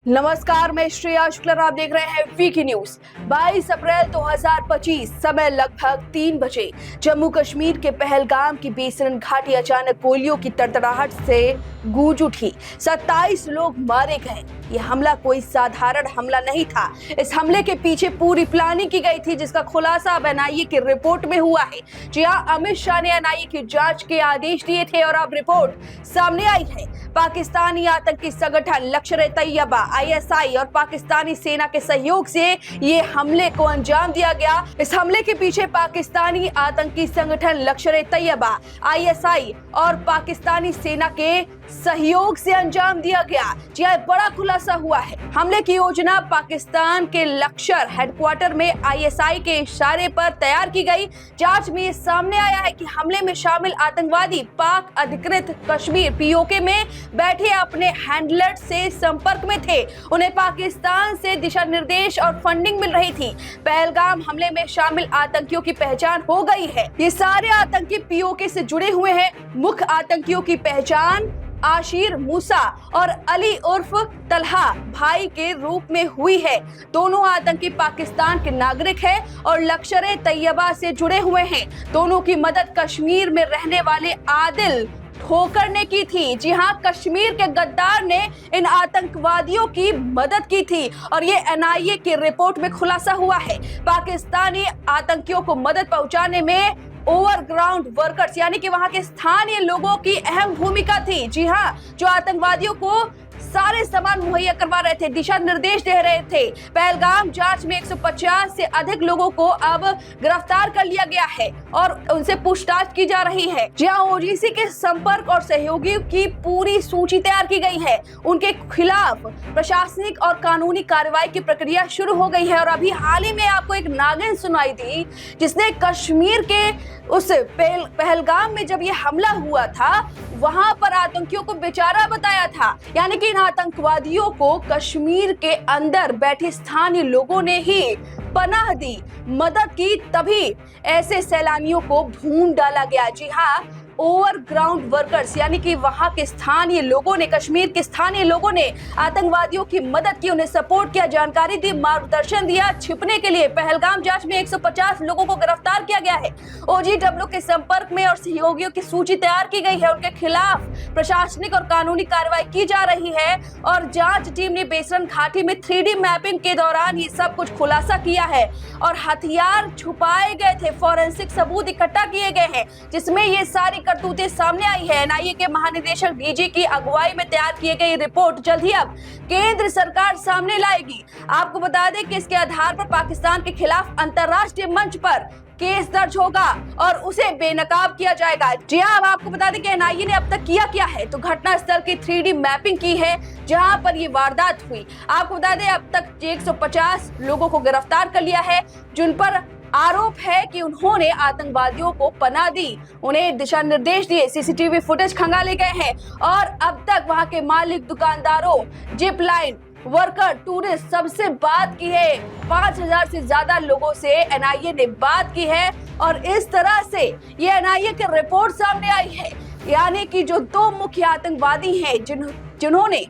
नमस्कार, मैं श्रेया शुक्ला, आप देख रहे हैं वीकी न्यूज। 22 अप्रैल 2025 समय लगभग 3 बजे जम्मू कश्मीर के पहलगाम की बेसरन घाटी अचानक गोलियों की तड़तड़ाहट से गूंज उठी। 27 लोग मारे गए। यह हमला कोई साधारण हमला नहीं था। इस हमले के पीछे पूरी प्लानिंग की गई थी, जिसका खुलासा अब एनआईए की रिपोर्ट में हुआ है। जी हां, अमित शाह ने एनआईए की जांच के आदेश दिए थे और अब रिपोर्ट सामने आई है। पाकिस्तानी आतंकी संगठन लश्कर-ए-तैयबा आईएसआई और पाकिस्तानी सेना के सहयोग से ये हमले को अंजाम दिया गया। इस हमले के पीछे पाकिस्तानी आतंकी संगठन लश्कर-ए-तैयबा आईएसआई और पाकिस्तानी सेना के सहयोग से अंजाम दिया गया। जी हां, बड़ा खुलासा हुआ है। हमले की योजना पाकिस्तान के लश्कर हेडक्वार्टर में आईएसआई के इशारे पर तैयार की गई। जांच में ये सामने आया है कि हमले में शामिल आतंकवादी पाक अधिकृत कश्मीर पीओके में बैठे अपने हैंडलर से संपर्क में थे। उन्हें पाकिस्तान से दिशा निर्देश और फंडिंग मिल रही थी। पहलगाम हमले में शामिल आतंकियों की पहचान हो गई है। ये सारे आतंकी पीओके से जुड़े हुए हैं। मुख्य आतंकियों की पहचान आशिर मूसा और अली उर्फ तलहा भाई के रूप में हुई है। दोनों आतंकी पाकिस्तान के नागरिक हैं और लश्कर-ए-तैयबा से जुड़े हुए हैं। दोनों की मदद कश्मीर में रहने वाले आदिल ठोकर ने की थी। जी हां, कश्मीर के गद्दार ने इन आतंकवादियों की मदद की थी और ये एनआईए की रिपोर्ट में खुलासा हुआ है। पाकिस्तानी आतंकियों को मदद पहुंचाने में ओवरग्राउंड वर्कर्स यानी कि वहां के स्थानीय लोगों की अहम भूमिका थी। जी हां, जो आतंकवादियों को सारे सामान मुहैया करवा रहे थे, दिशा निर्देश दे रहे थे। पहलगाम जांच में 150 से अधिक लोगों को अब गिरफ्तार कर लिया गया है और उनसे पूछताछ की जा रही है। जी हां, ओजीसी के संपर्क और सहयोगियों की पूरी सूची तैयार की गई है। उनके खिलाफ प्रशासनिक और कानूनी कार्रवाई की प्रक्रिया शुरू हो गई है। और अभी हाल ही में आपको एक नागिन सुनाई दी, जिसने कश्मीर के उस पहलगाम में जब ये हमला हुआ था, वहां पर आतंकियों को बेचारा बताया था। यानी कि इन आतंकवादियों को कश्मीर के अंदर बैठे स्थानीय लोगों ने ही पनाह दी, मदद की, तभी ऐसे सैलानियों को ढूंढ डाला गया। जी हाँ, ओवरग्राउंड वर्कर्स यानी कि वहां के स्थानीय लोगों ने, कश्मीर के स्थानीय लोगों ने आतंकवादियों की मदद की, उन्हें सपोर्ट किया, जानकारी दी, मार्गदर्शन दिया छिपने के लिए। पहलगाम जांच में 150 लोगों को गिरफ्तार किया गया है। ओजीडब्ल्यू के संपर्क में और सहयोगियों की सूची तैयार की गई है। उनके खिलाफ प्रशासनिक और कानूनी कार्रवाई की जा रही है और जांच टीम ने बेसरन घाटी में 3D मैपिंग के दौरान ये सब कुछ खुलासा किया है और हथियार छुपाए गए थे, फॉरेंसिक सबूत इकट्ठा किए गए हैं, जिसमें ये सारी करतूतें सामने आई है। एनआईए के महानिदेशक डीजी की अगुवाई में तैयार की गई रिपोर्ट जल्द ही अब केंद्र सरकार सामने लाएगी। आपको बता दें कि इसके आधार पर पाकिस्तान के खिलाफ अंतर्राष्ट्रीय मंच पर केस दर्ज होगा और उसे बेनकाब किया जाएगा। जी हां, अब आपको बता दें कि एनआईए ने अब तक किया है तो घटना स्थल की 3D मैपिंग की है जहां पर ये वारदात हुई। आपको बता दें अब तक 150 लोगों को गिरफ्तार कर लिया है, जिन पर आरोप है कि उन्होंने आतंकवादियों को पनाह दी, उन्हें दिशा निर्देश दिए, सीसीटीवी फुटेज खंगाले गए हैं और अब तक वहां के मालिक, दुकानदारों, जिप लाइन वर्कर, टूरिस्ट सबसे बात की है। 5000 से ज्यादा लोगों से एनआईए ने बात की है और इस तरह से ये एनआईए की रिपोर्ट सामने आई है। यानी कि जो दो मुख्य आतंकवादी हैं जिन्होंने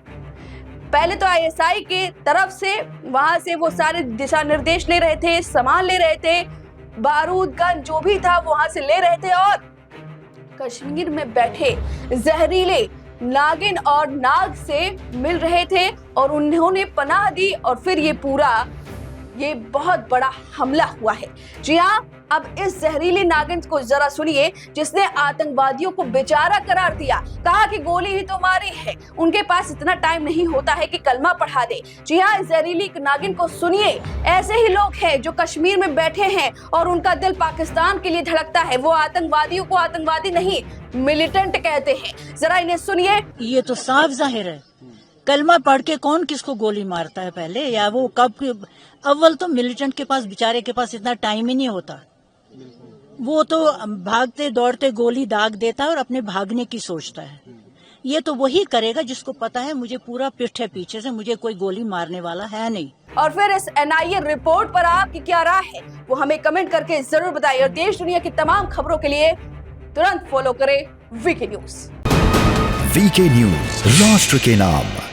पहले तो आईएसआई के तरफ से वहां से वो सारे दिशा निर्देश ले रहे थे, सामान ले रहे थे, बारूद गन जो भी था वहां से ले रहे थे और कश्मीर में बैठे जहरीले नागिन और नाग से मिल रहे थे और उन्होंने पनाह दी और फिर ये बहुत बड़ा हमला हुआ है। जी हाँ, अब इस जहरीली नागिन को जरा सुनिए, जिसने आतंकवादियों को बेचारा करार दिया, कहा कि गोली ही तो मारी है, उनके पास इतना टाइम नहीं होता है कि कलमा पढ़ा दे। जी हाँ, इस जहरीली नागिन को सुनिए। ऐसे ही लोग हैं जो कश्मीर में बैठे हैं और उनका दिल पाकिस्तान के लिए धड़कता है। वो आतंकवादियों को आतंकवादी नहीं, मिलिटेंट कहते हैं। जरा इन्हें सुनिए। ये तो साफ जाहिर है, कलमा पढ़ के कौन किसको गोली मारता है पहले, या वो कब। अव्वल तो मिलिटेंट के पास, बेचारे के पास इतना टाइम ही नहीं होता। वो तो भागते दौड़ते गोली दाग देता है और अपने भागने की सोचता है। ये तो वही करेगा जिसको पता है मुझे पूरा पिठ है पीछे से, मुझे कोई गोली मारने वाला है नहीं। और फिर इस एनआईए रिपोर्ट पर आपकी क्या राय है, वो हमें कमेंट करके जरूर बताइए और देश दुनिया की तमाम खबरों के लिए तुरंत फॉलो करें वीके न्यूज। वीके न्यूज, राष्ट्र के नाम।